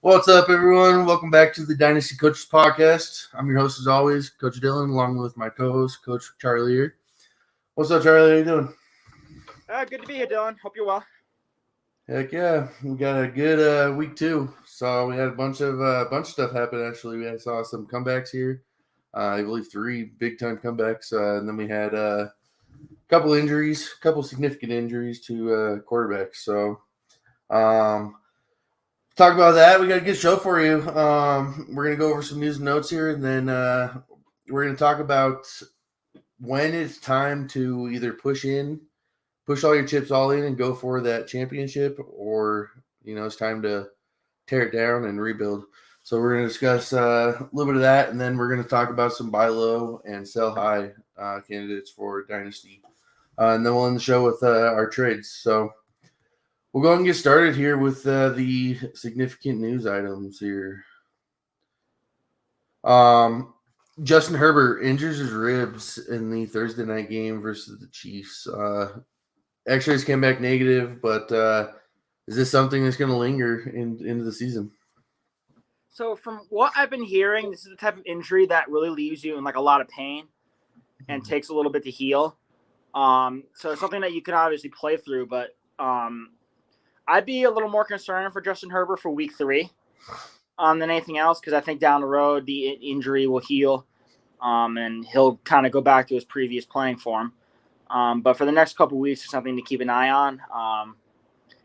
What's up, everyone? Welcome back to the Dynasty Coaches podcast. I'm your host, as always, Coach Dylan, along with my co-host, Coach Charlie here. What's up, Charlie? How you doing? Good to be here, Dylan. Hope you're well. Heck yeah, we got a good week 2. So we had a bunch of stuff happen. Actually, we saw some comebacks here. I believe 3 big-time comebacks, and then we had a couple significant injuries to quarterbacks. So, talk about that. We got a good show for you. We're going to go over some news and notes here, and then we're going to talk about when it's time to either push all your chips all in and go for that championship, or, it's time to tear it down and rebuild. So we're going to discuss a little bit of that, and then we're going to talk about some buy low and sell high candidates for Dynasty. And then we'll end the show with our trades. So we'll go ahead and get started here with the significant news items here. Justin Herbert injures his ribs in the Thursday night game versus the Chiefs. X-rays came back negative, but is this something that's going to linger into the season? So from what I've been hearing, this is the type of injury that really leaves you in like a lot of pain and takes a little bit to heal. So it's something that you can obviously play through, but I'd be a little more concerned for Justin Herbert for week 3 than anything else, because I think down the road the injury will heal and he'll kind of go back to his previous playing form. But for the next couple of weeks, it's something to keep an eye on.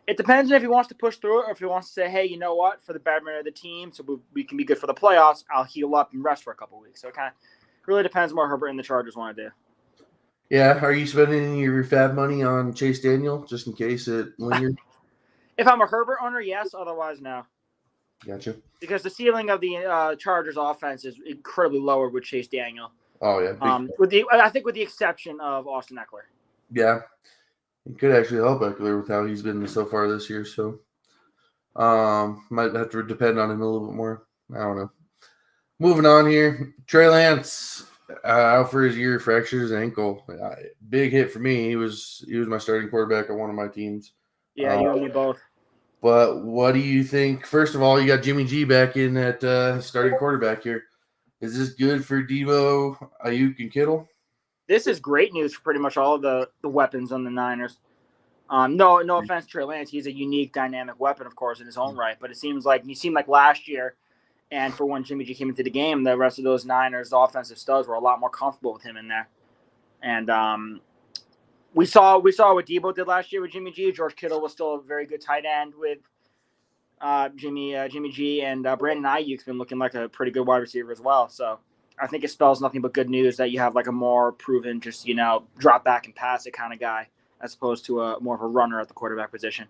It depends on if he wants to push through it or if he wants to say, hey, you know what, for the betterment of the team, so we can be good for the playoffs, I'll heal up and rest for a couple of weeks. So it kind of really depends on what Herbert and the Chargers want to do. Yeah, are you spending any of your fab money on Chase Daniel just in case it lingers? If I'm a Herbert owner, yes. Otherwise, no. Gotcha. Because the ceiling of the Chargers offense is incredibly lower with Chase Daniel. Oh, yeah. I think with the exception of Austin Eckler. Yeah. It could actually help Eckler with how he's been so far this year. So might have to depend on him a little bit more. I don't know. Moving on here. Trey Lance out for his year, fractured his ankle. Big hit for me. He was my starting quarterback on one of my teams. Yeah, you and me both. But what do you think? First of all, you got Jimmy G back in at starting quarterback here. Is this good for Deebo, Ayuk, and Kittle? This is great news for pretty much all of the weapons on the Niners. No offense to Trey Lance. He's a unique, dynamic weapon, of course, in his own right. But it seemed like last year, and for when Jimmy G came into the game, the rest of those Niners offensive studs were a lot more comfortable with him in there. And we saw what Deebo did last year with Jimmy G. George Kittle was still a very good tight end with Jimmy G, and Brandon Ayuk's been looking like a pretty good wide receiver as well. So I think it spells nothing but good news that you have like a more proven, just drop back and pass it kind of guy, as opposed to a more of a runner at the quarterback position.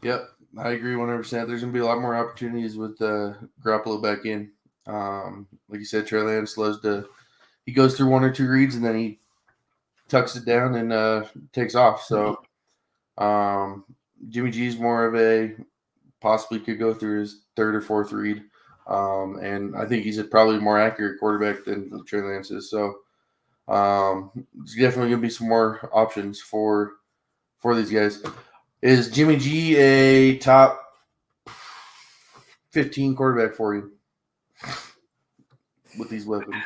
Yep, I agree 100%. There's going to be a lot more opportunities with Garoppolo back in. Like you said, Trey Lance he goes through 1 or 2 reads and then he tucks it down and takes off. So Jimmy G's more of a possibly could go through his 3rd or 4th read. And I think he's probably a more accurate quarterback than Trey Lance is. So there's definitely going to be some more options for these guys. Is Jimmy G a top 15 quarterback for you with these weapons?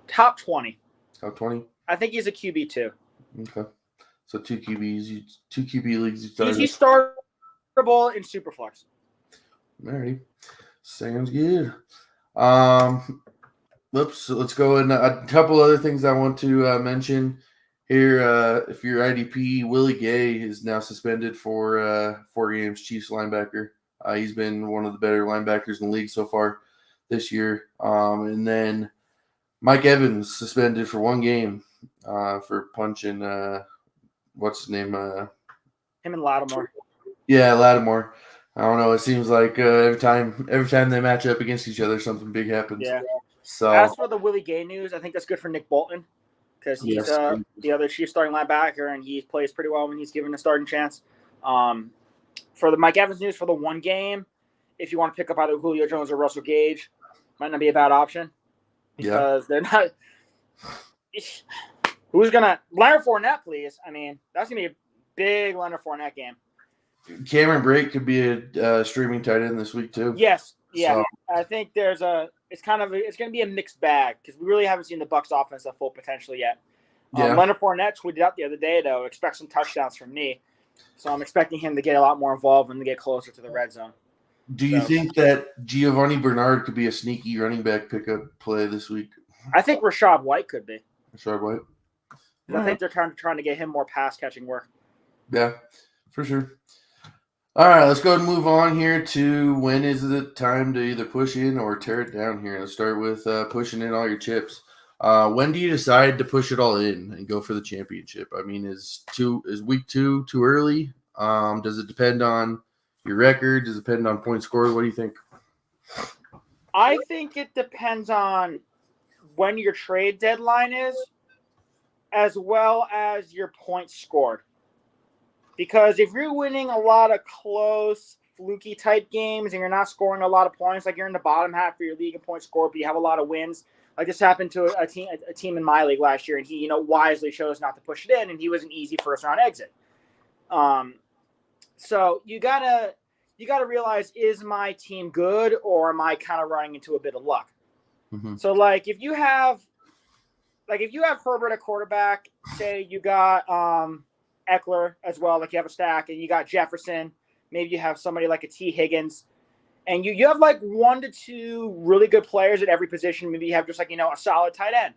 Top 20. Top 20? I think he's a QB too. Okay. So 2 QBs, 2 QB leagues. He's startable in Superflex. Alrighty. Sounds good. Let's go in. A couple other things I want to mention here. If you're IDP, Willie Gay is now suspended for 4 games. Chiefs linebacker. He's been one of the better linebackers in the league so far this year. And then Mike Evans suspended for 1 game for punching. What's his name? Him and Lattimore. Yeah, Lattimore. I don't know. It seems like every time they match up against each other, something big happens. Yeah. So as for the Willie Gay news, I think that's good for Nick Bolton because he's the other Chiefs starting linebacker, and he plays pretty well when he's given a starting chance. For the Mike Evans news, for the 1 game, if you want to pick up either Julio Jones or Russell Gage, might not be a bad option because they're not. Who's gonna Leonard Fournette, please? I mean, that's gonna be a big Leonard Fournette game. Cameron Brake could be a streaming tight end this week too. Yes, yeah. So, I think it's going to be a mixed bag because we really haven't seen the Bucs offense at full potential yet. yeah. Leonard Fournette tweeted out the other day, though, expect some touchdowns from me. So I'm expecting him to get a lot more involved and to get closer to the red zone. Do you think that Giovanni Bernard could be a sneaky running back pickup play this week? I think Rashad White could be. Rashad White? I think they're trying to get him more pass catching work. Yeah, for sure. All right, let's go ahead and move on here to when is it time to either push in or tear it down here. Let's start with pushing in all your chips. When do you decide to push it all in and go for the championship? I mean, is week 2 too early? Does it depend on your record? Does it depend on points scored? What do you think? I think it depends on when your trade deadline is, as well as your points scored. Because if you're winning a lot of close, fluky type games and you're not scoring a lot of points, like you're in the bottom half of your league in points scored, but you have a lot of wins, like this happened to a team in my league last year, and he, wisely chose not to push it in, and he was an easy first round exit. So you gotta realize, is my team good, or am I kind of running into a bit of luck? Mm-hmm. So if you have Herbert at quarterback, say you got Eckler as well, like you have a stack, and you got Jefferson, maybe you have somebody like a T. Higgins, and you have 1 to 2 really good players at every position. Maybe you have just a solid tight end,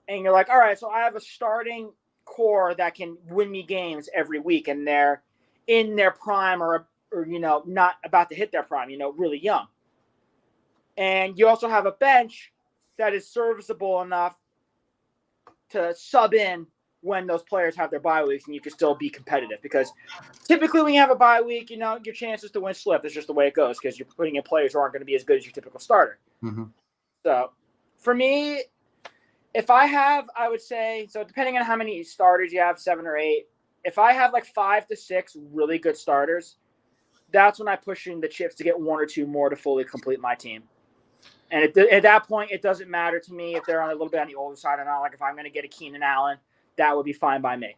and you're like, all right, so I have a starting core that can win me games every week, and they're in their prime or not about to hit their prime, really young. And you also have a bench that is serviceable enough to sub in when those players have their bye weeks, and you can still be competitive. Because typically when you have a bye week, your chances to win slip. That's just the way it goes, because you're putting in players who aren't going to be as good as your typical starter. Mm-hmm. So for me, I would say, so depending on how many starters you have, 7 or 8, if I have 5 to 6 really good starters, that's when I push in the chips to get 1 or 2 more to fully complete my team. And at that point, it doesn't matter to me if they're on a little bit on the older side or not. If I'm going to get a Keenan Allen, that would be fine by me,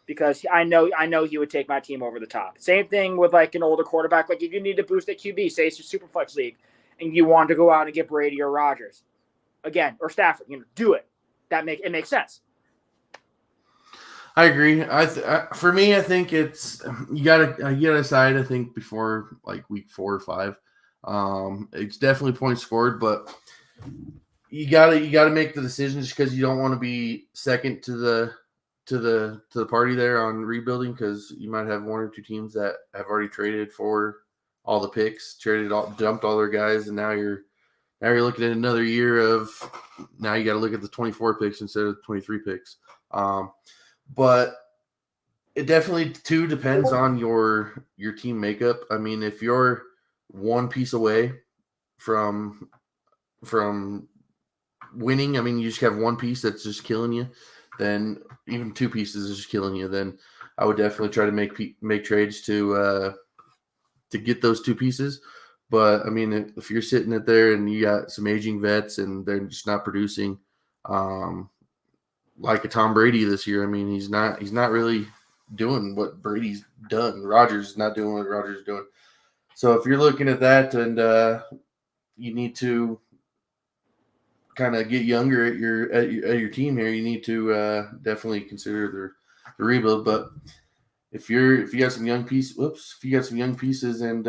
because I know he would take my team over the top. Same thing with an older quarterback. If you need to boost at QB, say it's your Superflex league, and you want to go out and get Brady or Rodgers, again, or Stafford, do it. It makes sense. I agree. For me, I think it's you gotta decide. I think before week 4 or 5, it's definitely points scored, but you gotta make the decision, just because you don't want to be second to the party there on rebuilding, because you might have 1 or 2 teams that have already traded for all the picks, dumped all their guys, and now you're looking at another year of, now you got to look at the 24 picks instead of the 23 picks. But it definitely too depends on your team makeup. I mean, if you're 1 piece away from winning, I mean, you just have 1 piece that's just killing you, then even 2 pieces is just killing you, then I would definitely try to make trades to get those 2 pieces. But I mean, if you're sitting it there and you got some aging vets and they're just not producing, like a Tom Brady this year, I mean, he's not really doing what Brady's done. Rodgers is not doing what Rodgers is doing. So if you're looking at that, and you need to kind of get younger at your team here, you need to definitely consider the rebuild. But if you got some young pieces, and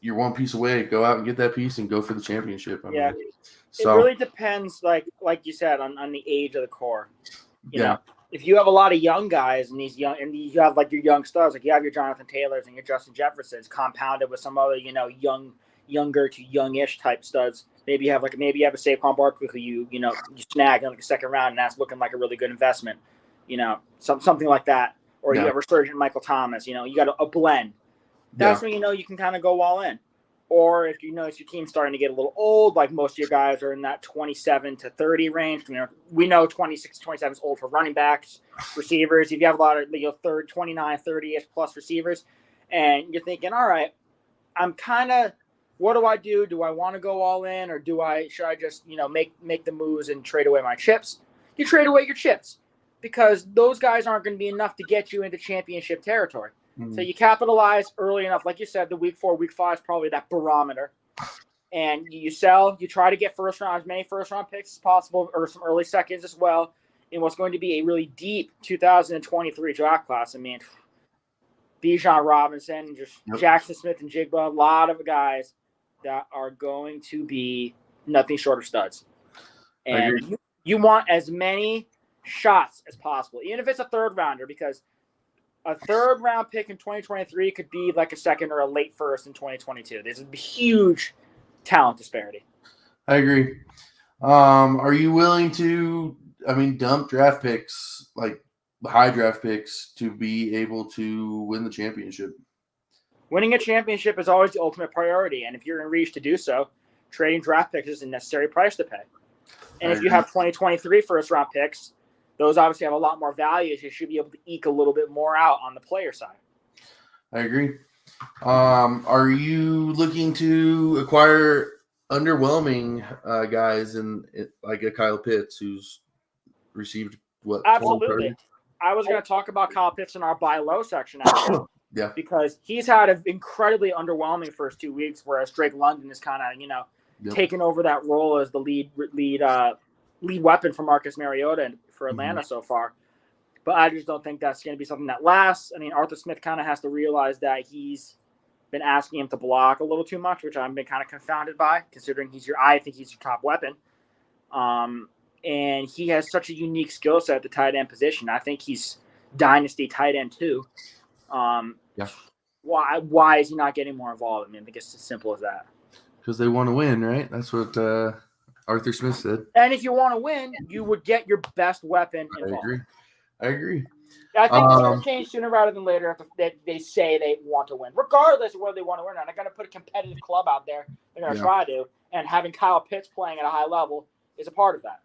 you're 1 piece away, go out and get that piece and go for the championship. I mean, it really depends, like you said, on the age of the core. You know, if you have a lot of young guys and you have your young stars, you have your Jonathan Taylors and your Justin Jeffersons, compounded with some other younger to youngish type studs. Maybe you have a Saquon Barkley who you snag in a second round, and that's looking like a really good investment. Something like that, or you have resurgent Michael Thomas. You got a blend. That's when you can kind of go all in. Or if you notice your team's starting to get a little old, like most of your guys are in that 27 to 30 range. We know 26 to 27 is old for running backs, receivers. If you have a lot of 29, 30-ish plus receivers, and you're thinking, all right, I'm kind of, what do I do? Do I want to go all in, or should I just make the moves and trade away my chips? You trade away your chips, because those guys aren't going to be enough to get you into championship territory. So you capitalize early enough. Like you said, the week 4, week 5 is probably that barometer. And you sell, you try to get as many first round picks as possible, or some early seconds as well, in what's going to be a really deep 2023 draft class. I mean, Bijan Robinson, just Jackson Smith and Jigba, a lot of guys that are going to be nothing short of studs. And you want as many shots as possible, even if it's a third rounder, because a third round pick in 2023 could be like a second or a late first in 2022. There's a huge talent disparity. I agree. Are you willing to, dump draft picks, like high draft picks, to be able to win the championship? Winning a championship is always the ultimate priority, and if you're in reach to do so, trading draft picks is a necessary price to pay. And if you have 2023 first-round picks, those obviously have a lot more value. So you should be able to eke a little bit more out on the player side. I agree. Are you looking to acquire underwhelming guys like a Kyle Pitts, who's received what? Absolutely. I was going to talk about Kyle Pitts in our buy low section actually. Yeah. Because he's had an incredibly underwhelming first 2 weeks, whereas Drake London is kind of, taken over that role as the lead weapon for Marcus Mariota for Atlanta so far. But I just don't think that's going to be something that lasts. I mean, Arthur Smith kind of has to realize that he's been asking him to block a little too much, which I've been kind of confounded by, considering I think he's your top weapon. And he has such a unique skill set at the tight end position. I think he's dynasty tight end too. Why is he not getting more involved? I mean, I think it's as simple as that. Because they want to win, right? That's what Arthur Smith said. And if you want to win, you would get your best weapon involved. I agree. I think it's going to change sooner rather than later if they say they want to win, regardless of whether they want to win or not. They're going to put a competitive club out there. They're going to try to, and having Kyle Pitts playing at a high level is a part of that.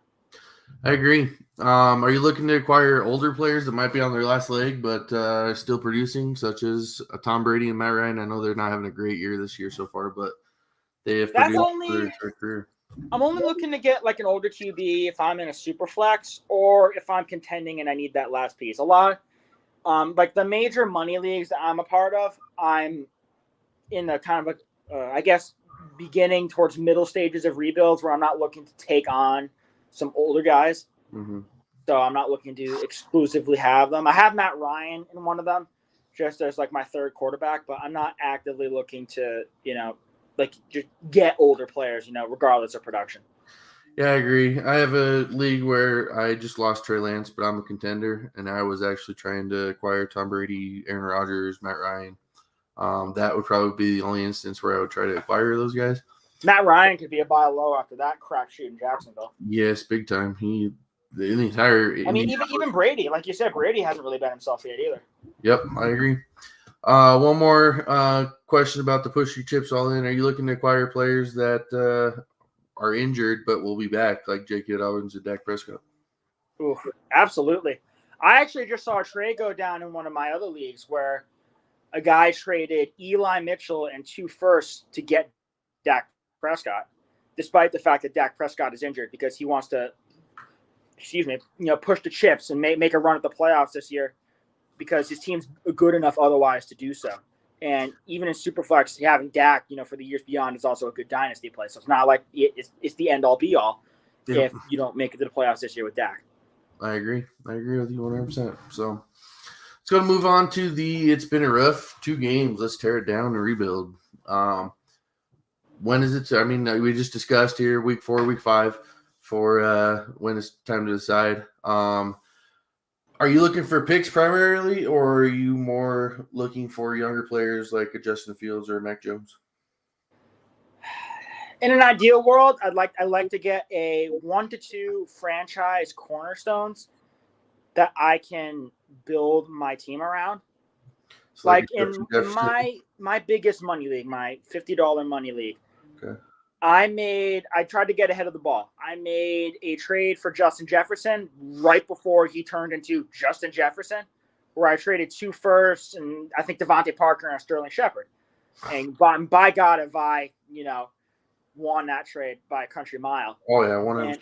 I agree. Are you looking to acquire older players that might be on their last leg but still producing, such as Tom Brady and Matt Ryan? I know they're not having a great year this year so far, but they have produced for their short career. I'm only looking to get like an older QB if I'm in a super flex or if I'm contending and I need that last piece. A lot, like the major money leagues that I'm a part of, I'm in the kind of I guess beginning towards middle stages of rebuilds where I'm not looking to take on some older guys. So I'm not looking to exclusively have them. I have Matt Ryan in one of them just as like my third quarterback, but I'm not actively looking to, like just get older players, regardless of production. Yeah, I agree. I have a league where I just lost Trey Lance, but I'm a contender, and I was actually trying to acquire Tom Brady, Aaron Rodgers, Matt Ryan. That would probably be the only instance where I would try to acquire those guys. Matt Ryan could be a buy low after that crap shoot in Jacksonville. Yes, big time. Even Brady, like you said, Brady hasn't really been himself yet either. Yep, I agree. One more question about the push your chips all in. Are you looking to acquire players that are injured but will be back, like J.K. Dobbins and Dak Prescott? Ooh, absolutely. I actually just saw a trade go down in one of my other leagues where a guy traded Eli Mitchell and 2 firsts to get Dak Prescott, despite the fact that Dak Prescott is injured, because he wants to, push the chips and make a run at the playoffs this year, because his team's good enough otherwise to do so. And even in Superflex, having Dak, for the years beyond is also a good dynasty play. So it's not like it's the end all be all if you don't make it to the playoffs this year with Dak. I agree with you 100%. So let's go to move on to it's been a rough 2 games. Let's tear it down and rebuild. When is it? I mean, we just discussed here week 4, week 5 for when it's time to decide. Are you looking for picks primarily, or are you more looking for younger players like a Justin Fields or Mac Jones? In an ideal world, I'd like to get a 1 to 2 franchise cornerstones that I can build my team around. So like in my biggest money league, my $50 money league. Okay. I tried to get ahead of the ball. I made a trade for Justin Jefferson right before he turned into Justin Jefferson, where I traded 2 firsts and I think Devontae Parker and Sterling Shepard. And by God, have I, won that trade by a country mile. Oh, yeah, 100%.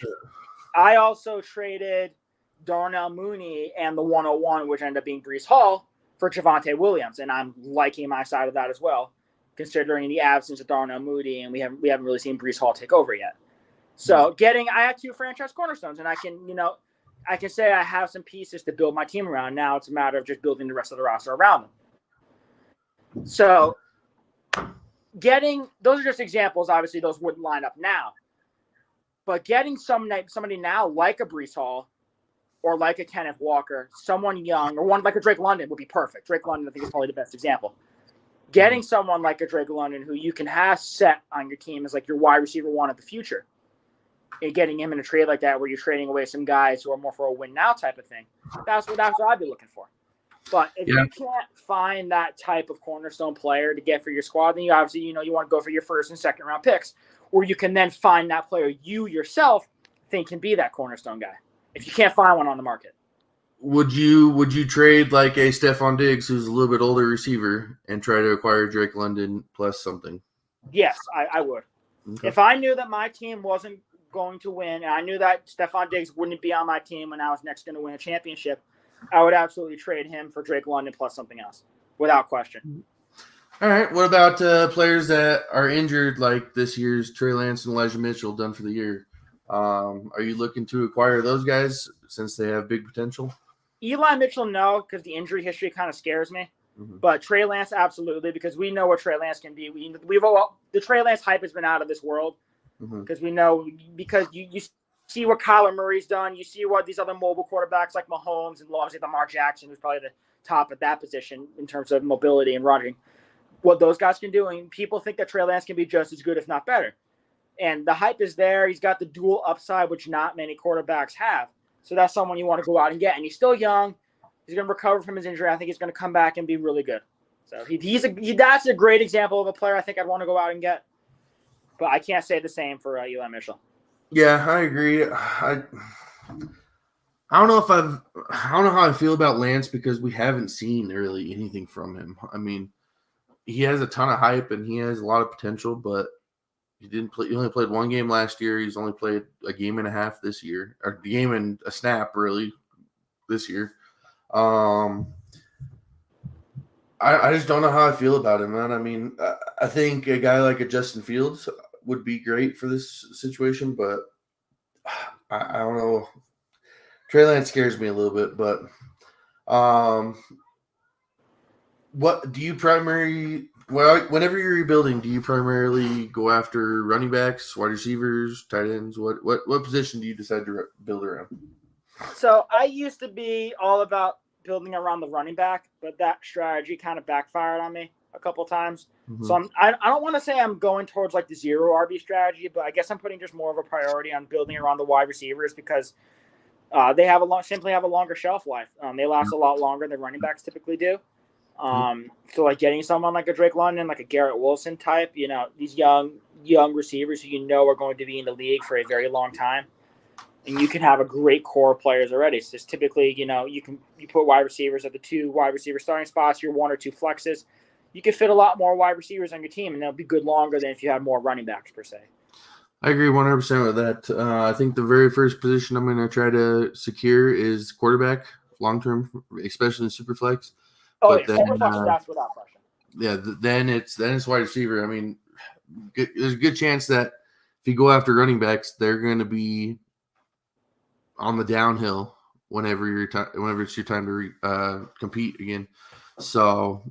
I also traded Darnell Mooney and the 101, which ended up being Breece Hall, for Javonte Williams, and I'm liking my side of that as well, considering the absence of Darnell Mooney, and we haven't really seen Breece Hall take over yet. So I have 2 franchise cornerstones, and I can say I have some pieces to build my team around. Now it's a matter of just building the rest of the roster around them. So those are just examples. Obviously, those wouldn't line up now. But getting somebody now like a Breece Hall or like a Kenneth Walker, someone young, or one like a Drake London would be perfect. Drake London, I think, is probably the best example. Getting someone like a Drake London who you can have set on your team as like your wide receiver 1 of the future, and getting him in a trade like that where you're trading away some guys who are more for a win now type of thing, that's what I'd be looking for. But if you can't find that type of cornerstone player to get for your squad, then you obviously, you want to go for your first and second round picks, or you can then find that player you yourself think can be that cornerstone guy if you can't find one on the market. Would you trade like a Stephon Diggs, who's a little bit older receiver, and try to acquire Drake London plus something? Yes, I would. Okay. If I knew that my team wasn't going to win, and I knew that Stephon Diggs wouldn't be on my team when I was next going to win a championship, I would absolutely trade him for Drake London plus something else, without question. All right. What about players that are injured, like this year's Trey Lance and Elijah Mitchell, done for the year? Are you looking to acquire those guys since they have big potential? Eli Mitchell, no, because the injury history kind of scares me. Mm-hmm. But Trey Lance, absolutely, because we know what Trey Lance can be. The Trey Lance hype has been out of this world because we know, because you see what Kyler Murray's done. You see what these other mobile quarterbacks like Mahomes and obviously Lamar Jackson, who's probably the top at that position in terms of mobility and running, what those guys can do. And people think that Trey Lance can be just as good, if not better. And the hype is there. He's got the dual upside, which not many quarterbacks have. So that's someone you want to go out and get. And he's still young. He's going to recover from his injury. I think he's going to come back and be really good. So that's a great example of a player I think I'd want to go out and get. But I can't say the same for Eli Mitchell. Yeah, I agree. I don't know how I feel about Lance, because we haven't seen really anything from him. I mean, he has a ton of hype and he has a lot of potential, but he didn't play. He only played 1 game last year. He's only played a game and a half this year, or a game and a snap really this year. I just don't know how I feel about him, man. I mean, I think a guy like a Justin Fields would be great for this situation, but I don't know. Trey Lance scares me a little bit, but what do you whenever you're rebuilding, do you primarily go after running backs, wide receivers, tight ends? What position do you decide to build around? So I used to be all about building around the running back, but that strategy kind of backfired on me a couple times. Mm-hmm. So I don't want to say I'm going towards like the 0 RB strategy, but I guess I'm putting just more of a priority on building around the wide receivers, because they have simply have a longer shelf life. They last a lot longer than running backs typically do. So like getting someone like a Drake London, like a Garrett Wilson type, these young receivers who are going to be in the league for a very long time, and you can have a great core of players already. So just typically, you put wide receivers at the 2 wide receiver starting spots, your 1 or 2 flexes. You can fit a lot more wide receivers on your team, and they'll be good longer than if you had more running backs per se. I agree 100% with that. I think the very first position I'm going to try to secure is quarterback long-term, especially in Superflex. Oh, yeah, that's without question. Yeah, then it's wide receiver. I mean, there's a good chance that if you go after running backs, they're going to be on the downhill whenever it's your time to compete again. So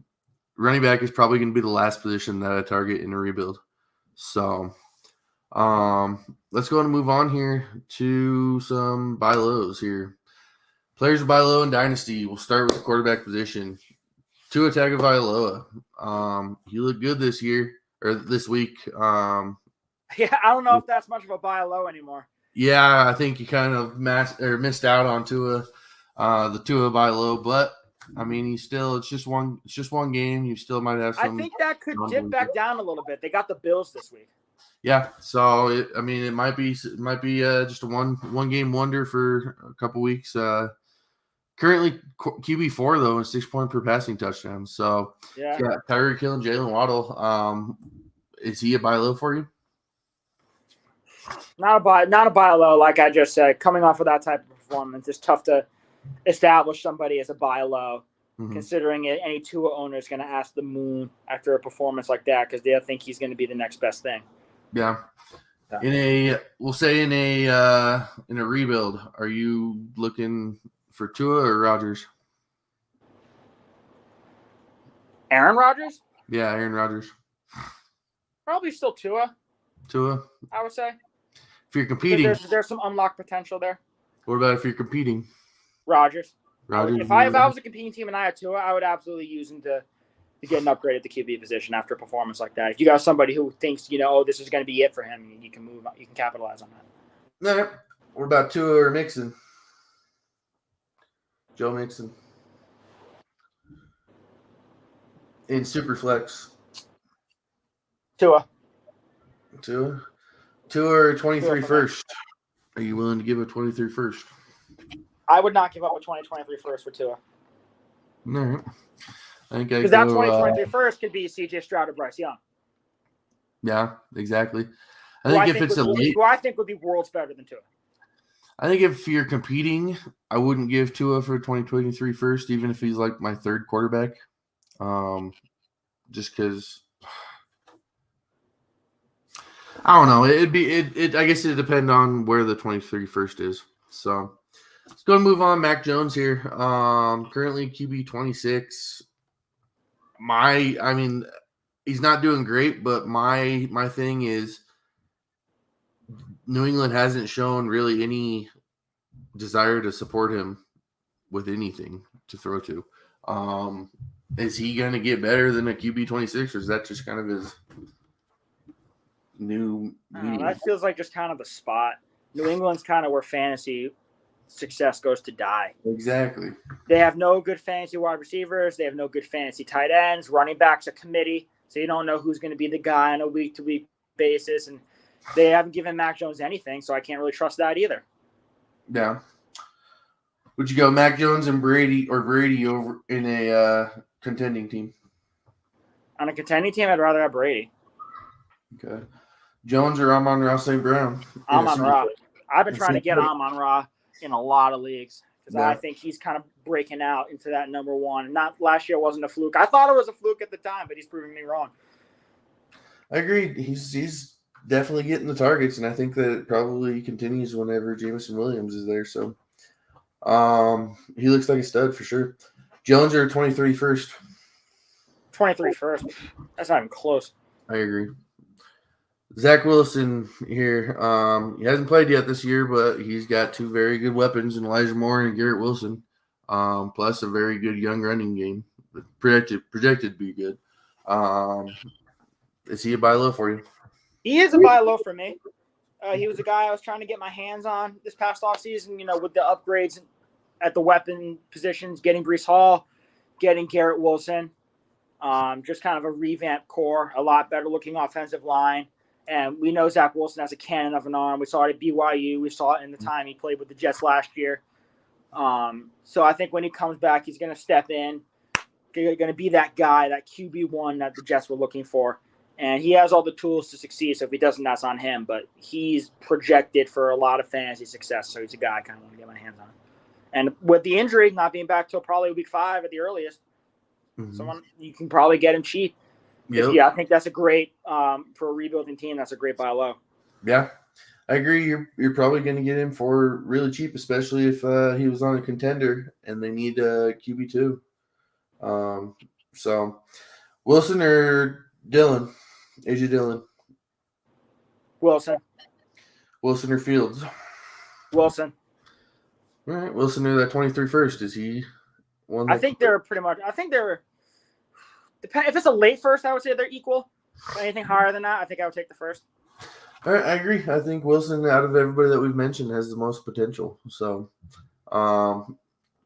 running back is probably going to be the last position that I target in a rebuild. So let's go and move on here to some buy lows here. Players to buy low in Dynasty. We'll start with the quarterback position. Tua Tagovailoa. He looked good this week. Yeah, I don't know if that's much of a buy low anymore. Yeah, I think you kind of missed out on Tua, the Tua buy low, but I mean, it's just one game. You still might have some. I think that could dip back down a little bit. They got the Bills this week. Yeah, so it might be just a one game wonder for a couple weeks. Currently QB4 though, and 6 point per passing touchdown. So yeah, Tyreek Hill and Jalen Waddle. Is he a buy low for you? Not a buy low, like I just said. Coming off of that type of performance, it's tough to establish somebody as a buy low. considering it, any Tua owner is going to ask the moon after a performance like that because they think he's going to be the next best thing. Yeah. We'll say in a rebuild, are you looking for Tua or Rodgers? Aaron Rodgers? Yeah, Aaron Rodgers. Probably still Tua. Tua? I would say. If you're competing. There's some unlocked potential there. What about if you're competing? Rodgers. Rodgers. If I was a competing team and I had Tua, I would absolutely use him to get an upgrade at the QB position after a performance like that. If you got somebody who thinks, this is going to be it for him, you can move, you can capitalize on that. All right. What about Tua or Mixon? Joe Mixon. In Superflex. Tua or 23 first. Are you willing to give a 23 first? I would not give up a 2023 first for Tua. All right. I think because that 2023 first could be CJ Stroud or Bryce Young. Yeah, exactly. I think who I think would be worlds better than Tua. I think if you're competing, I wouldn't give Tua for 2023 first, even if he's like my third quarterback. Just because I don't know. I guess it'd depend on where the 23 first is. So let's go and move on. Mac Jones here. Currently QB 26. He's not doing great, but my thing is New England hasn't shown really any desire to support him with anything to throw to. Is he going to get better than a QB 26, or is that just kind of his new medium? That feels like just kind of the spot. New England's kind of where fantasy success goes to die. Exactly. They have no good fantasy wide receivers. They have no good fantasy tight ends. Running backs a committee, so you don't know who's going to be the guy on a week-to-week basis. And they haven't given Mac Jones anything, so I can't really trust that either. Yeah. Would you go Mac Jones and Brady over in a contending team? On a contending team, I'd rather have Brady. Okay. Jones or Amon-Ra St. Brown? Amon-Ra. I've been trying to get Amon-Ra in a lot of leagues because I think he's kind of breaking out into that number one. Not last year wasn't a fluke. I thought it was a fluke at the time, but he's proving me wrong. I agree. He's definitely getting the targets, and I think that it probably continues whenever Jameson Williams is there. So he looks like a stud for sure. Jones or 23 first? 23 first. That's not even close. I agree. Zach Wilson here. He hasn't played yet this year, but he's got two very good weapons in Elijah Moore and Garrett Wilson, plus a very good young running game. Projected to be good. Is he a buy low for you? He is a buy low for me. He was a guy I was trying to get my hands on this past offseason, with the upgrades at the weapon positions, getting Breece Hall, getting Garrett Wilson, just kind of a revamped core, a lot better looking offensive line. And we know Zach Wilson has a cannon of an arm. We saw it at BYU. We saw it in the time he played with the Jets last year. So I think when he comes back, he's going to step in, going to be that guy, that QB1 that the Jets were looking for. And he has all the tools to succeed. So if he doesn't, that's on him. But he's projected for a lot of fantasy success. So he's a guy I kind of want to get my hands on. And with the injury not being back till probably week 5 at the earliest, someone you can probably get him cheap. Yep. Yeah, I think that's a great for a rebuilding team. That's a great buy low. Yeah, I agree. You're probably going to get him for really cheap, especially if he was on a contender and they need QB2. So Wilson or Dillon? AJ Dillon. Wilson or Fields? Wilson. All right, Wilson or that 23 first. Is he one? I think they're pretty much. I think they're. If it's a late first, I would say they're equal. Anything higher than that, I think I would take the first. All right, I agree. I think Wilson, out of everybody that we've mentioned, has the most potential. So,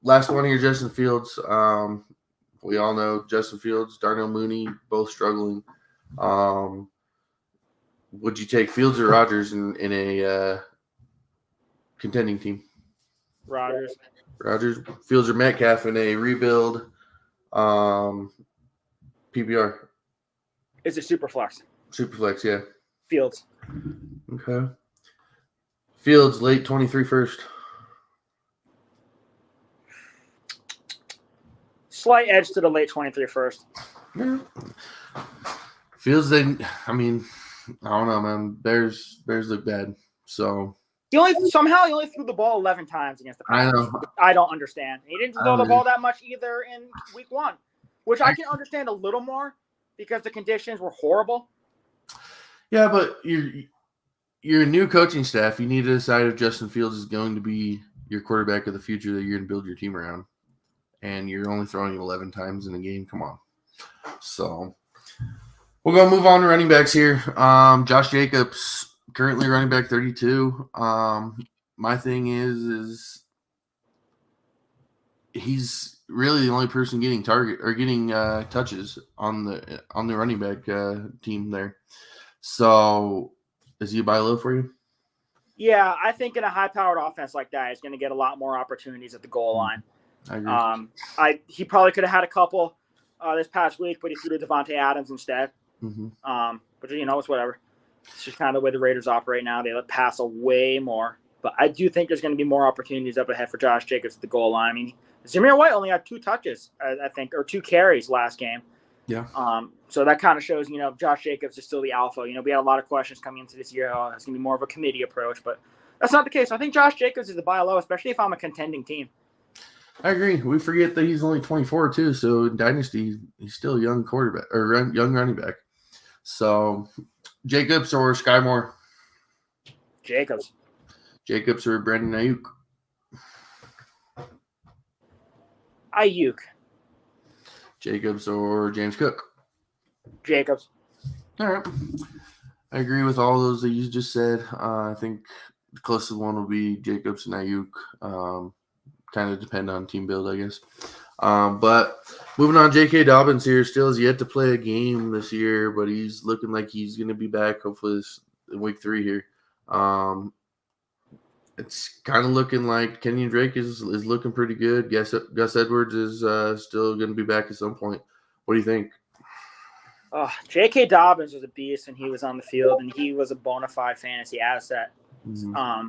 last one here, Justin Fields. We all know Justin Fields, Darnell Mooney, both struggling. Would you take Fields or Rodgers in a contending team? Rodgers. Fields or Metcalf in a rebuild PPR? It's a super flex. Superflex, yeah. Fields. Okay. Fields, late 23 first. Slight edge to the late 23 first. Yeah. Feels they. I mean, I don't know, man. Bears look bad. So He only threw the ball 11 times against the I Packers. know. I don't understand. He didn't throw the know. ball that much either in week 1, which I can understand a little more because the conditions were horrible. Yeah, but you're a new coaching staff. You need to decide if Justin Fields is going to be your quarterback of the future that you're going to build your team around. And you're only throwing 11 times in a game. Come on. So we're going to move on to running backs here. Josh Jacobs, currently running back 32. My thing is he's really the only person getting touches on the running back team there. So is he a buy low for you? Yeah, I think in a high-powered offense like that, he's going to get a lot more opportunities at the goal line. I agree. He probably could have had a couple this past week, but he threw to Devontae Adams instead. Mm-hmm. But it's whatever. It's just kind of the way the Raiders operate now. They let pass away more. But I do think there's going to be more opportunities up ahead for Josh Jacobs at the goal line. I mean, Zamir White only had 2 touches, I think, or 2 carries last game. Yeah. So that kind of shows, Josh Jacobs is still the alpha. We had a lot of questions coming into this year. Oh, it's going to be more of a committee approach, but that's not the case. I think Josh Jacobs is the buy low, especially if I'm a contending team. I agree. We forget that he's only 24 too. So in Dynasty, he's still a young quarterback or young running back. So Jacobs or Sky Moore? Jacobs or Brandon Ayuk. Jacobs or James Cook? Jacobs. All right. I agree with all those that you just said. I think the closest one will be Jacobs and Ayuk. Kind of depend on team build, I guess. But moving on, J.K. Dobbins here still has yet to play a game this year, but he's looking like he's going to be back hopefully in week 3 here. It's kind of looking like Kenyon Drake is looking pretty good. Gus Edwards is still going to be back at some point. What do you think? J.K. Dobbins was a beast when he was on the field, and he was a bona fide fantasy asset. Mm-hmm.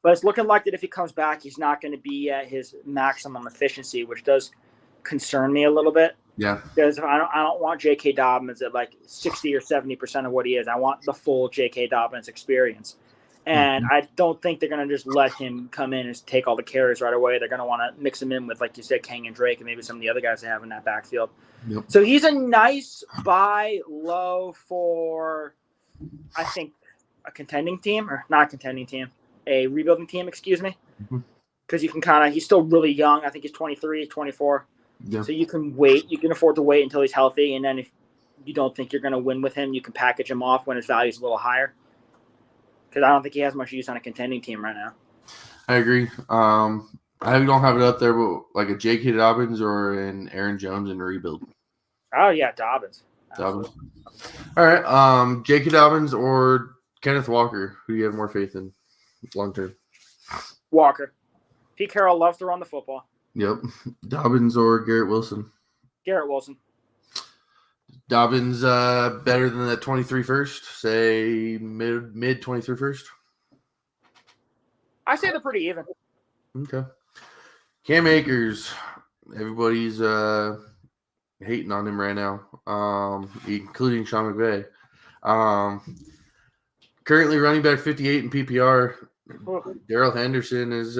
But it's looking like that if he comes back, he's not going to be at his maximum efficiency, which does concern me a little bit. Yeah. Because I don't want J.K. Dobbins at like 60 or 70% of what he is. I want the full J.K. Dobbins experience. And I don't think they're going to just let him come in and take all the carries right away. They're going to want to mix him in with, like you said, Kenyon Drake and maybe some of the other guys they have in that backfield. Yep. So he's a nice buy low for, I think, a contending team, or not a contending team, a rebuilding team, excuse me. Because you can he's still really young. I think he's 23, 24. Yeah. So you can wait. You can afford to wait until he's healthy. And then if you don't think you're going to win with him, you can package him off when his value is a little higher. Because I don't think he has much use on a contending team right now. I agree. I don't have it up there, but like a J.K. Dobbins or an Aaron Jones in a rebuild. Oh, yeah, Dobbins. All right. J.K. Dobbins or Kenneth Walker, who do you have more faith in long term? Walker. Pete Carroll loves to run the football. Yep. Dobbins or Garrett Wilson? Garrett Wilson. Dobbins better than that 23 first, say mid 23 first? I say they're pretty even. Okay. Cam Akers, everybody's hating on him right now, including Sean McVay. Currently running back 58 in PPR. Darrell Henderson has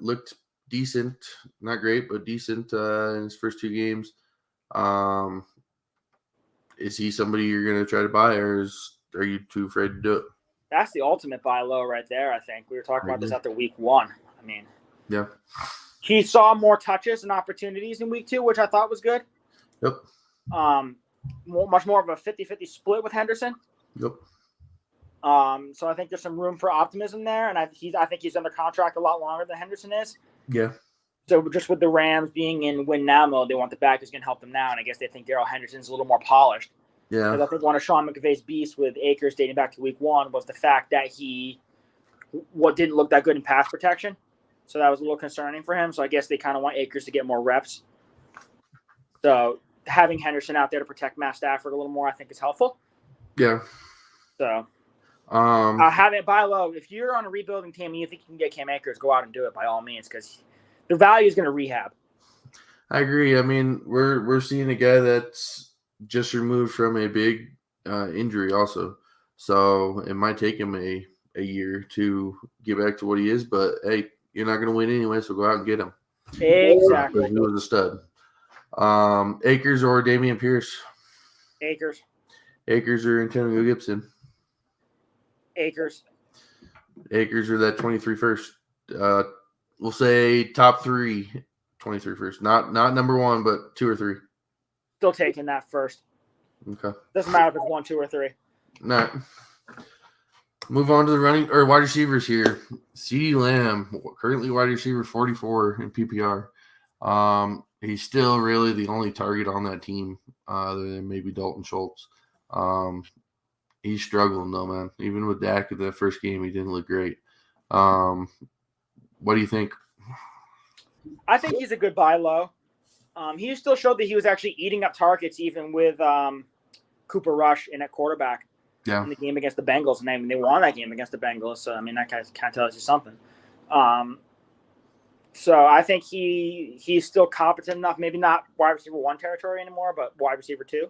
looked decent, not great, but decent in his first 2 games. Is he somebody you're going to try to buy, or are you too afraid to do it? That's the ultimate buy low right there, I think. We were talking about this after week 1. I mean, yeah. He saw more touches and opportunities in week 2, which I thought was good. Yep. Much more of a 50-50 split with Henderson. Yep. So I think there's some room for optimism there, and I think he's under contract a lot longer than Henderson is. Yeah. So just with the Rams being in win now mode, they want the back who's going to help them now, and I guess they think Darrell Henderson's a little more polished. Yeah. Because I think one of Sean McVay's beasts with Akers dating back to week 1 was the fact that he didn't look that good in pass protection. So that was a little concerning for him. So I guess they kind of want Akers to get more reps. So having Henderson out there to protect Matt Stafford a little more, I think, is helpful. Yeah. So have it buy low. If you're on a rebuilding team and you think you can get Cam Akers, go out and do it by all means, because the value is going to rehab. I agree. I mean, we're seeing a guy that's just removed from a big injury, also. So it might take him a year to get back to what he is. But hey, you're not going to win anyway, so go out and get him. Exactly. He was a stud. Akers or Damian Pierce? Akers. Akers or Antonio Gibson? Akers. Akers or that 23 first? We'll say top 3, 23 first. Not number 1, but 2 or 3. Still taking that first. Okay. Doesn't matter if it's 1, 2, or 3. No. Move on to the running or wide receivers here. CeeDee Lamb, currently wide receiver 44 in PPR. He's still really the only target on that team, other than maybe Dalton Schultz. He's struggling though, man. Even with Dak at the first game, he didn't look great. What do you think? I think he's a good buy low. He still showed that he was actually eating up targets even with Cooper Rush in at quarterback in the game against the Bengals. And I mean, they won that game against the Bengals. So, I mean, that kind of tells you something. So I think he's still competent enough, maybe not wide receiver 1 territory anymore, but wide receiver 2.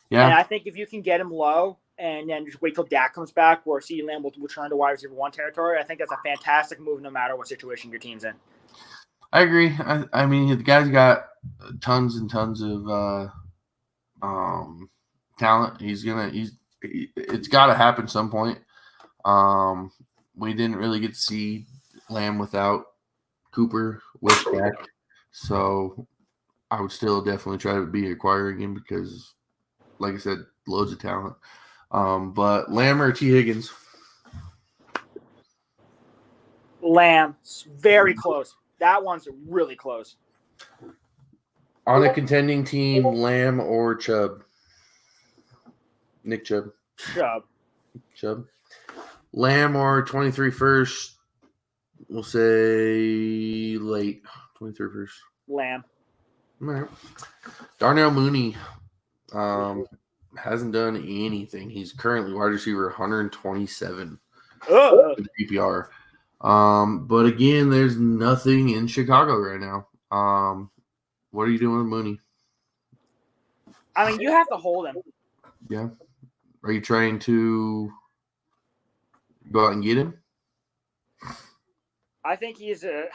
Yeah. And I think if you can get him low and then just wait till Dak comes back where CeeDee Lamb will return to wide receiver 1 territory, I think that's a fantastic move no matter what situation your team's in. I agree. I mean, the guy's got tons and tons of talent. It's got to happen some point. We didn't really get to see Lamb without Cooper with Dak, so I would still definitely try to be acquiring him because, like I said, loads of talent. But Lamb or T. Higgins? Lamb, very close. That one's really close. On a contending team, Lamb or Chubb? Nick Chubb. Chubb. Lamb or 23 first? We'll say late 23 first. Lamb. All right. Darnell Mooney hasn't done anything. He's currently wide receiver 127 in PPR. But again, there's nothing in Chicago right now. What are you doing with Mooney? I mean, you have to hold him. Yeah. Are you trying to go out and get him? I think it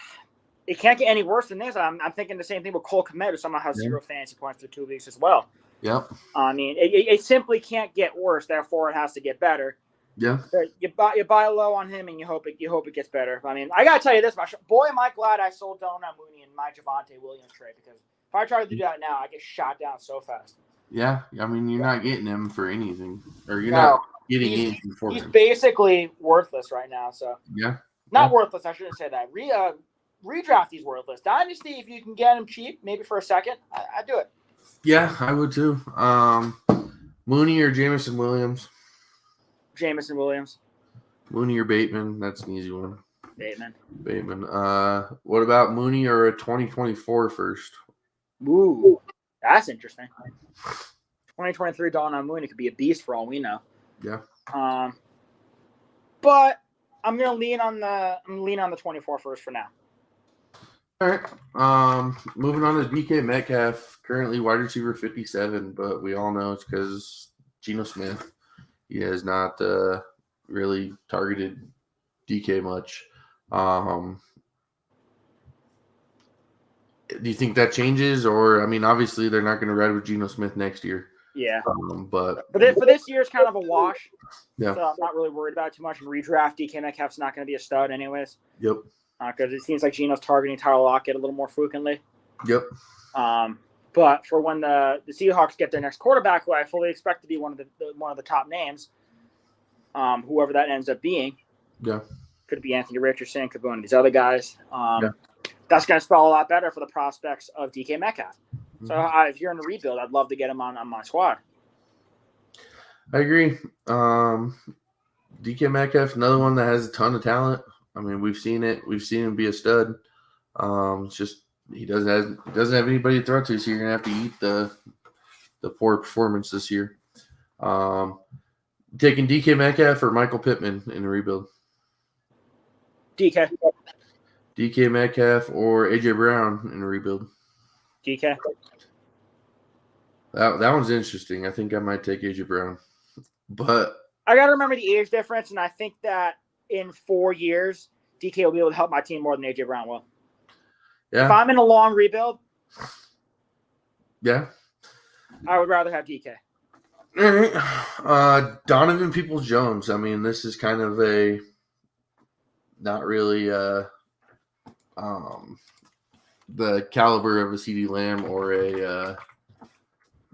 can't get any worse than this. I'm thinking the same thing with Cole Kmet, who somehow has 0 fantasy points through 2 weeks as well. Yep. I mean, it simply can't get worse. Therefore, it has to get better. Yeah. You buy low on him, and you hope it gets better. I mean, I gotta tell you this much. Boy, am I glad I sold Darnell Mooney in my Javonte Williams trade, because if I try to do that now, I get shot down so fast. Yeah. I mean, you're not getting him for anything, or you're not getting anything for him. He's basically worthless right now. So yeah. Not worthless. I shouldn't say that. Redraft, he's worthless. Dynasty, if you can get him cheap, maybe for a second, I'd do it. Yeah, I would too. Mooney or Jameson Williams? Jameson Williams. Mooney or Bateman? That's an easy one. Bateman. What about Mooney or a 2024 first? Ooh, that's interesting. 2023 Darnell Mooney could be a beast for all we know. Yeah. But I'm gonna lean on the 24 first for now. All right. Moving on to DK Metcalf, currently wide receiver 57, but we all know it's because Geno Smith. He has not really targeted DK much. Do you think that changes? Or, I mean, obviously they're not going to ride with Geno Smith next year. Yeah. But for this year, it's kind of a wash. Yeah. So I'm not really worried about it too much. In redraft, DK Metcalf's not going to be a stud anyways. Yep. Because it seems like Geno's targeting Tyler Lockett a little more frequently. Yep. But for when the Seahawks get their next quarterback, who I fully expect to be one of the top names, whoever that ends up being, could be Anthony Richardson, could be one of these other guys. That's going to spell a lot better for the prospects of DK Metcalf. Mm-hmm. So if you're in a rebuild, I'd love to get him on my squad. I agree. DK Metcalf, another one that has a ton of talent. I mean, we've seen it. We've seen him be a stud. It's just he doesn't have anybody to throw to, so you're gonna have to eat the poor performance this year. Taking DK Metcalf or Michael Pittman in the rebuild? DK Metcalf or AJ Brown in the rebuild? DK. That one's interesting. I think I might take AJ Brown, but I got to remember the age difference, and I think that in 4 years, DK will be able to help my team more than AJ Brown will. yeah, If I'm in a long rebuild, yeah. I would rather have DK. All right. Donovan Peoples-Jones. I mean, this is kind of a not really the caliber of a CeeDee Lamb or a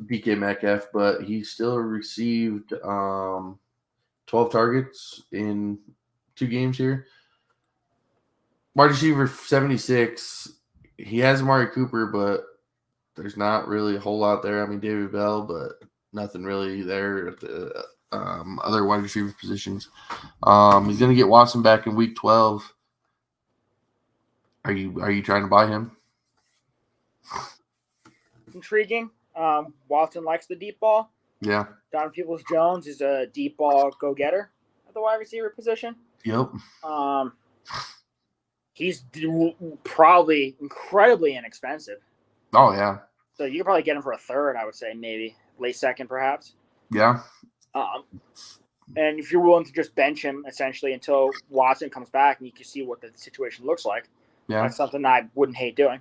DK Metcalf, but he still received 12 targets in 2 games here. Wide receiver 76. He has Amari Cooper, but there's not really a whole lot there. I mean, David Bell, but nothing really there at the other wide receiver positions. He's going to get Watson back in week 12. Are you trying to buy him? Intriguing. Watson likes the deep ball. Yeah. Donovan Peoples-Jones is a deep ball go-getter at the wide receiver position. Yep. He's probably incredibly inexpensive. Oh, yeah. So you could probably get him for a third, I would say, maybe. Late second, perhaps. Yeah. And if you're willing to just bench him, essentially, until Watson comes back and you can see what the situation looks like, that's something I wouldn't hate doing.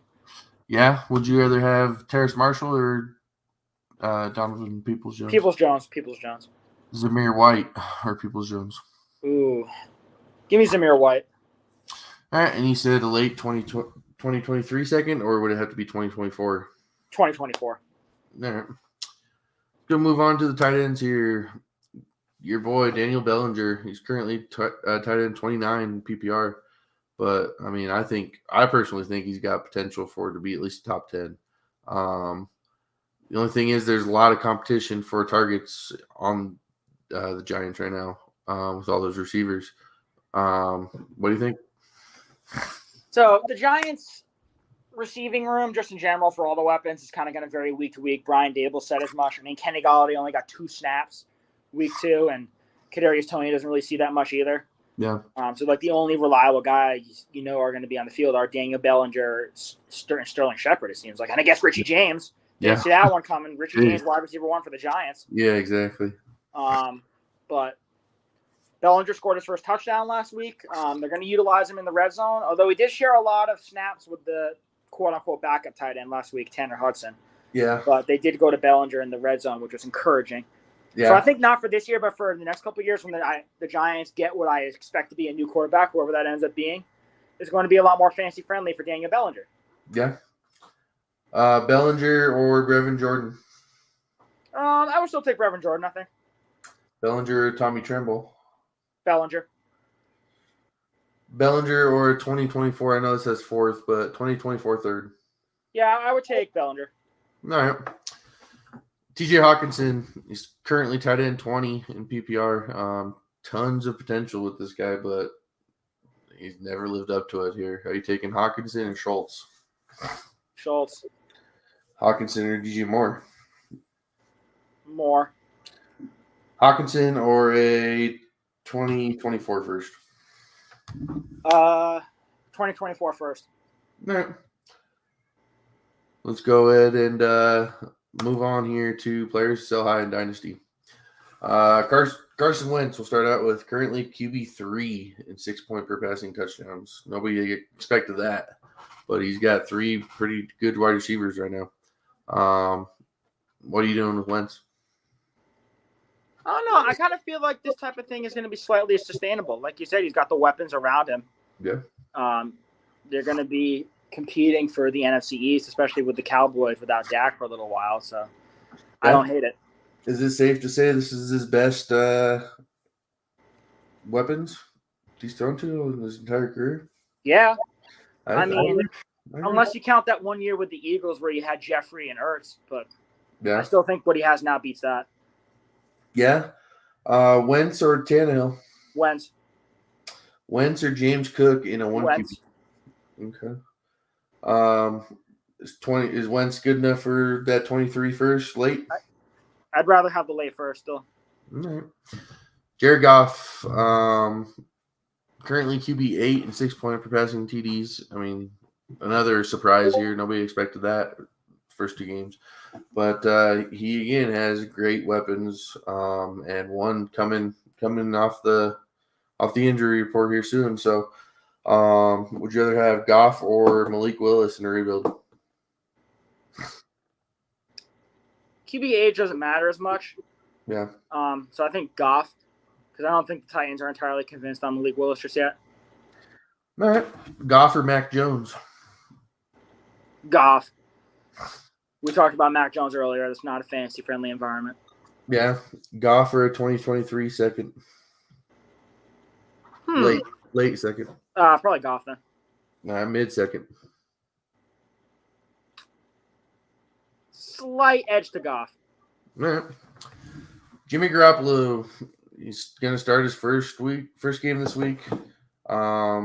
Yeah. Would you rather have Terrace Marshall or Donovan Peoples-Jones? Peoples-Jones. Zamir White or Peoples-Jones? Ooh. Give me Zamir White. All right. And you said a late 2023 second, or would it have to be 2024? 2024. All right. Gonna move on to the tight ends here. Your boy Daniel Bellinger. He's currently tight end 29 in PPR, but I mean, I personally think he's got potential for it to be at least top 10. The only thing is, there's a lot of competition for targets on the Giants right now with all those receivers. What do you think? So the Giants' receiving room, just in general, for all the weapons, is kind of going to vary week to week. Brian Dable said as much. I mean, Kenny Golladay only got 2 snaps week 2, and Kadarius Toney doesn't really see that much either. Yeah. So, like, the only reliable guys are going to be on the field are Daniel Bellinger, Sterling Shepard, it seems like. And I guess Richie James. Didn't see that one coming. Richie James, wide receiver 1 for the Giants. Yeah, exactly. But Bellinger scored his first touchdown last week. They're going to utilize him in the red zone, although he did share a lot of snaps with the quote-unquote backup tight end last week, Tanner Hudson. Yeah. But they did go to Bellinger in the red zone, which was encouraging. Yeah. So I think not for this year, but for the next couple of years when the Giants get what I expect to be a new quarterback, whoever that ends up being, it's going to be a lot more fancy-friendly for Daniel Bellinger. Yeah. Bellinger or Brevin Jordan? I would still take Brevin Jordan, I think. Bellinger or Tommy Tremble? Bellinger. Bellinger or 2024, I know it says 4th, but 2024 3rd. Yeah, I would take Bellinger. All right. TJ Hawkinson is currently tight end 20 in PPR. Tons of potential with this guy, but he's never lived up to it here. Are you taking Hawkinson or Schultz? Schultz. Hawkinson or DJ Moore? Moore. Hawkinson or a 2024 first? 2024 first. All right. Let's go ahead and move on here to players to sell high in Dynasty. Carson Wentz will start out with currently QB3 and 6-point per passing touchdowns. Nobody expected that, but he's got 3 pretty good wide receivers right now. What are you doing with Wentz? I don't know. I kind of feel like this type of thing is going to be slightly sustainable. Like you said, he's got the weapons around him. Yeah. They're going to be competing for the NFC East, especially with the Cowboys without Dak for a little while. So I don't hate it. Is it safe to say this is his best weapons he's thrown to in his entire career? Yeah. I mean, unless you count that one year with the Eagles where you had Jeffrey and Ertz, but I still think what he has now beats that. Yeah. Wentz or Tannehill? Wentz. Wentz or James Cook in a 1 Wentz. QB? Okay. Is Wentz good enough for that 23 first late? I'd rather have the late first still. All right. Jared Goff, currently QB 8 and 6-point per passing TDs. I mean, another surprise here. Nobody expected that. first 2 games. But he again has great weapons, and one coming off the injury report here soon. So, would you rather have Goff or Malik Willis in a rebuild? QB age doesn't matter as much. Yeah. So I think Goff, because I don't think the Titans are entirely convinced on Malik Willis just yet. All right. Goff or Mac Jones? Goff. We talked about Mac Jones earlier. That's not a fantasy-friendly environment. Yeah. Goff for a 2023 second. Late second. Probably Goff then. Mid-second. Slight edge to Goff. All right. Jimmy Garoppolo, he's going to start his first game this week. I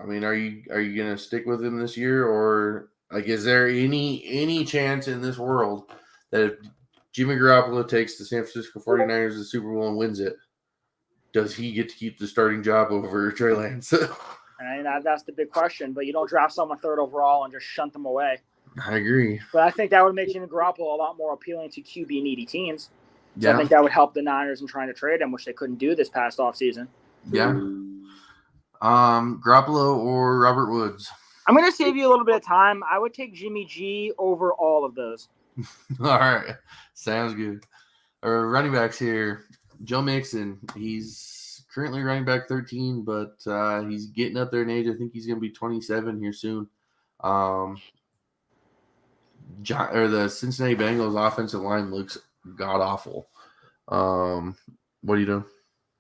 mean, are you going to stick with him this year, or like is there any chance in this world that if Jimmy Garoppolo takes the San Francisco 49ers to the Super Bowl and wins it, does he get to keep the starting job over Trey Lance? And that's the big question. But you don't draft someone 3rd overall and just shunt them away. I agree. But I think that would make Jimmy Garoppolo a lot more appealing to QB needy teams. So Yeah. I think that would help the Niners in trying to trade him, which they couldn't do this past offseason. Yeah. Garoppolo or Robert Woods? I'm going to save you a little bit of time. I would take Jimmy G over all of those. All right. Sounds good. Our running backs here. Joe Mixon. He's currently running back 13, but he's getting up there in age. I think he's going to be 27 here soon. The Cincinnati Bengals offensive line looks god-awful. What are you doing?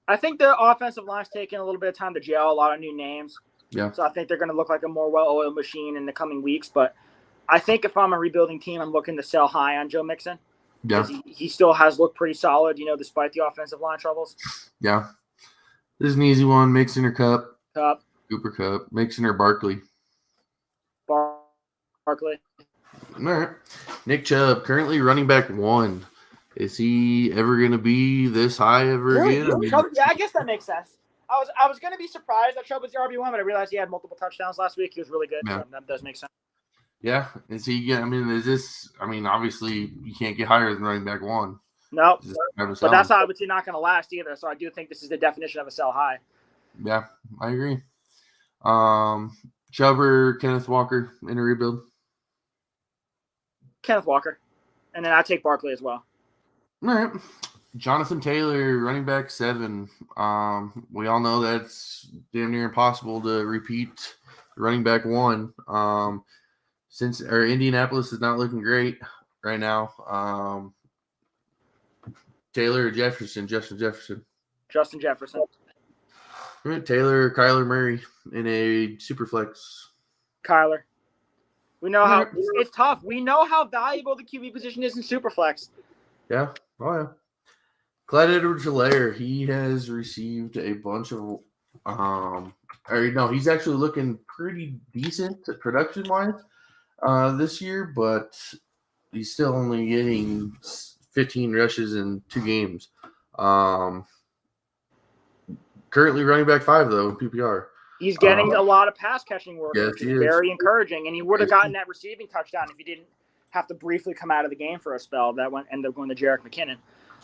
I think the offensive line's taking a little bit of time to gel, a lot of new names. Yeah. So I think they're going to look like a more well-oiled machine in the coming weeks. But I think if I'm a rebuilding team, I'm looking to sell high on Joe Mixon. Yeah. He still has looked pretty solid, despite the offensive line troubles. Yeah. This is an easy one. Mixon or Cup? Cup. Cooper Cup. Mixon or Barkley? Barkley. All right. Nick Chubb, currently running back 1. Is he ever going to be this high ever again? Yeah, I guess that makes sense. I was going to be surprised that Chubb was the RB1, but I realized he had multiple touchdowns last week. He was really good. Yeah. So that does make sense. Yeah. Is he? Obviously you can't get higher than running back 1. No, but that's obviously not going to last either. So I do think this is the definition of a sell high. Yeah, I agree. Chubb or Kenneth Walker in a rebuild? Kenneth Walker. And then I take Barkley as well. All right. Jonathan Taylor, running back 7. We all know that's damn near impossible to repeat running back 1. Since Indianapolis is not looking great right now. Taylor or Jefferson? Justin Jefferson. Justin Jefferson. All right, Taylor or Kyler Murray in a super flex? Kyler. We know how it's tough. We know how valuable the QB position is in Superflex. Yeah. Oh, yeah. Clyde Edwards-Helaire, he has received a bunch of he's actually looking pretty decent production-wise this year, but he's still only getting 15 rushes in 2 games. Currently running back 5, though, in PPR. He's getting a lot of pass catching work, yes, which is very encouraging. And he would have gotten that receiving touchdown if he didn't have to briefly come out of the game for a spell. That ended up going to Jerick McKinnon.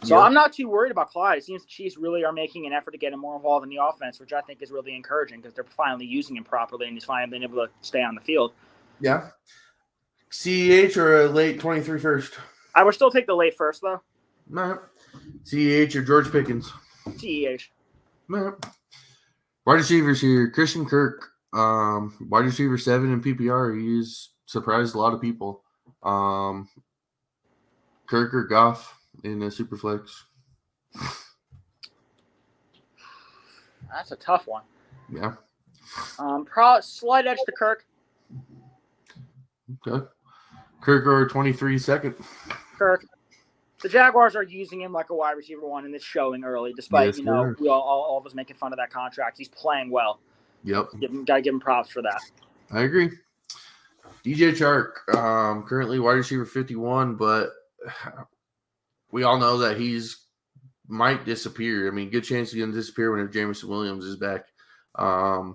So I'm not too worried about Clyde. It seems the Chiefs really are making an effort to get him more involved in the offense, which I think is really encouraging because they're finally using him properly and he's finally been able to stay on the field. Yeah. CEH or a late 23 first? I would still take the late first, though. No. CEH or George Pickens? CEH. No. Wide receivers here. Christian Kirk, wide receiver 7 in PPR. He's surprised a lot of people. Kirk or Goff in a super flex? That's a tough one. Yeah. Probably slight edge to Kirk. Okay. Kirk or 23 second? Kirk. The Jaguars are using him like a wide receiver 1, and it's showing early, despite, we all of us making fun of that contract. He's playing well. Yep. Got to give him props for that. I agree. DJ Chark, currently wide receiver 51, but we all know that he's might disappear. I mean, good chance he's going to disappear whenever Jameson Williams is back. Are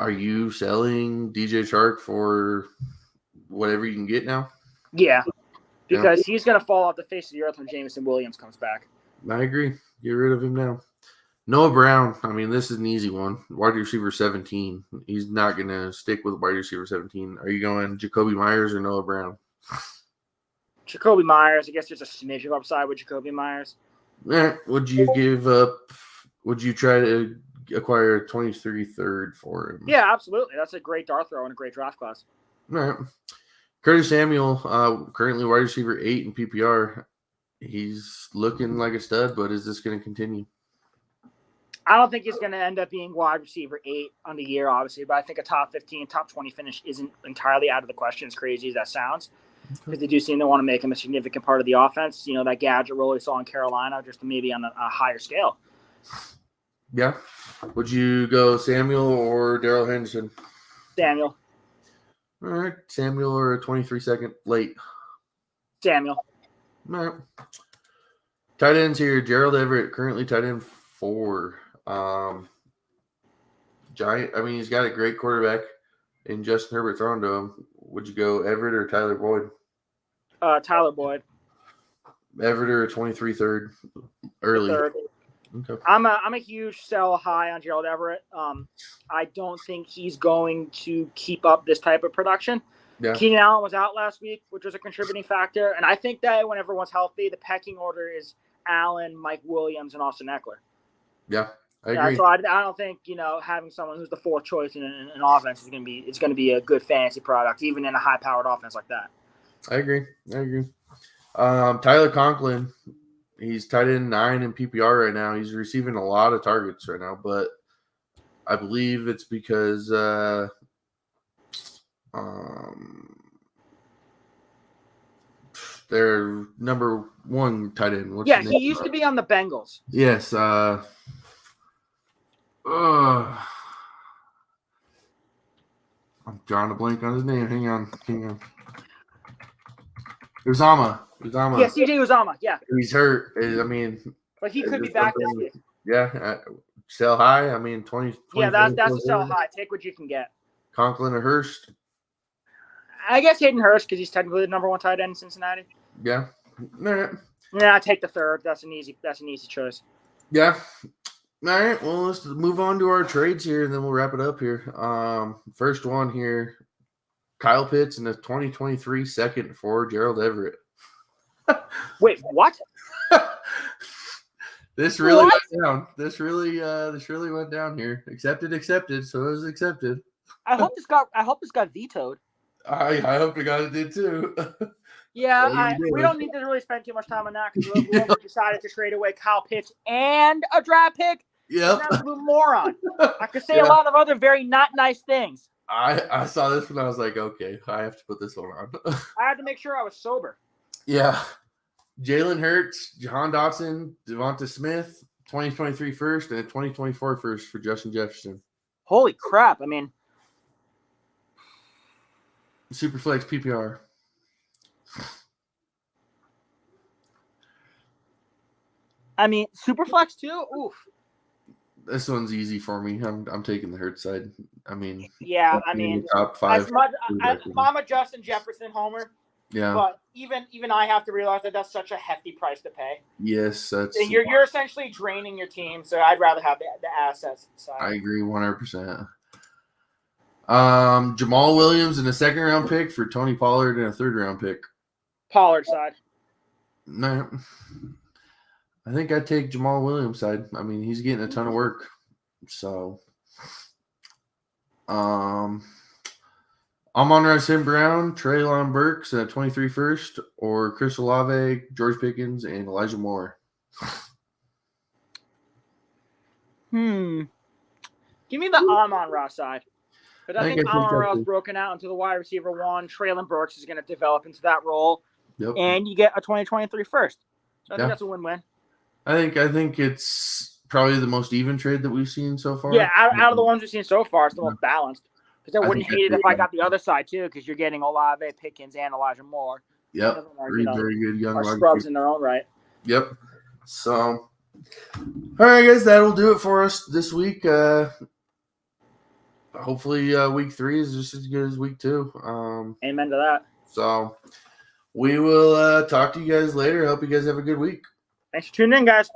you selling DJ Chark for whatever you can get now? Yeah, because he's going to fall off the face of the earth when Jameson Williams comes back. I agree. Get rid of him now. Noah Brown, I mean, this is an easy one. Wide receiver 17. He's not going to stick with wide receiver 17. Are you going Jacoby Myers or Noah Brown? Jacoby Myers. I guess there's a smidge of upside with Jacoby Myers. Would you give up? Would you try to acquire a 23 third for him? Yeah, absolutely. That's a great dart throw and a great draft class. All right. Curtis Samuel, currently wide receiver 8 in PPR. He's looking like a stud, but is this going to continue? I don't think he's going to end up being wide receiver 8 on the year, obviously, but I think a top 15, top 20 finish isn't entirely out of the question, as crazy as that sounds, because they do seem to want to make him a significant part of the offense. You know, that gadget role we saw in Carolina, just maybe on a higher scale. Yeah. Would you go Samuel or Darrell Henderson? Samuel. All right. Samuel or a 23-second late? Samuel. All right. Tight ends here. Gerald Everett, currently tight end 4. Giant. I mean, he's got a great quarterback in Justin Herbert throwing to him. Would you go Everett or Tyler Boyd? Tyler Boyd. Everett or a 23 third early? Third. Okay. I'm a huge sell high on Gerald Everett. I don't think he's going to keep up this type of production. Yeah. Keenan Allen was out last week, which was a contributing factor. And I think that when everyone's healthy, the pecking order is Allen, Mike Williams, and Austin Eckler. Yeah, I agree. So I don't think, having someone who's the fourth choice in an offense is going to be a good fantasy product, even in a high-powered offense like that. I agree. Tyler Conklin, he's tight end 9 in PPR right now. He's receiving a lot of targets right now, but I believe it's because their number 1 tight end. He used to be on the Bengals. Yes. I'm drawing a blank on his name. Hang on. Uzama. Yeah, CJ Uzama. Yeah. He's hurt. I mean, but he could be back this week. Yeah. Sell high. I mean, 20. Yeah, that's a sell high. Take what you can get. Conklin or Hurst? I guess Hayden Hurst because he's technically the number 1 tight end in Cincinnati. Yeah. All right. Yeah, I take the third. That's an easy choice. Yeah. All right. Well, let's move on to our trades here, and then we'll wrap it up here. First one here, Kyle Pitts and a 2023 second for Gerald Everett. Wait, what? This really went down. This really went down here. Accepted. So it was accepted. I hope this got vetoed. I hope to God it did too. Yeah, we don't need to really spend too much time on that because whoever decided to trade away Kyle Pitts and a draft pick is an absolute moron. I could say a lot of other very not nice things. I saw this when I was like, okay, I have to put this one on. I had to make sure I was sober. Yeah. Jalen Hurts, Jahan Dotson, Devonta Smith, 2023 first and a 2024 first for Justin Jefferson. Holy crap. I mean, Superflex PPR. I mean, Superflex too? Oof. This one's easy for me. I'm taking the Hurts side. I mean, yeah, top 5. I'm a Justin Jefferson homer. Yeah. But even I have to realize that that's such a hefty price to pay. Yes, that's. You're essentially draining your team, so I'd rather have the assets. I agree 100%. Jamal Williams and a 2nd round pick for Tony Pollard and a 3rd round pick. Pollard side. No. I think I'd take Jamal Williams side. I mean, he's getting a ton of work. So Amon-Ra St. Brown, Treylon Burks, and a 23 first, or Chris Olave, George Pickens, and Elijah Moore. Give me the Amon-Ra side. But I think Amon-Ra's broken out into the wide receiver 1. Treylon Burks is going to develop into that role. Yep. And you get a 2023 first. So I think that's a win-win. I think it's probably the most even trade that we've seen so far. Yeah, out of the ones we've seen so far, it's the most balanced. Because I wouldn't hate it if I got the other side too, because you're getting Olave, Pickens, and Elijah Moore. Yep, very good young wide scrubs in their own right. Yep. So, all right, guys, that'll do it for us this week. Hopefully, week 3 is just as good as week 2. Amen to that. So, We will talk to you guys later. Hope you guys have a good week. Thanks for tuning in, guys.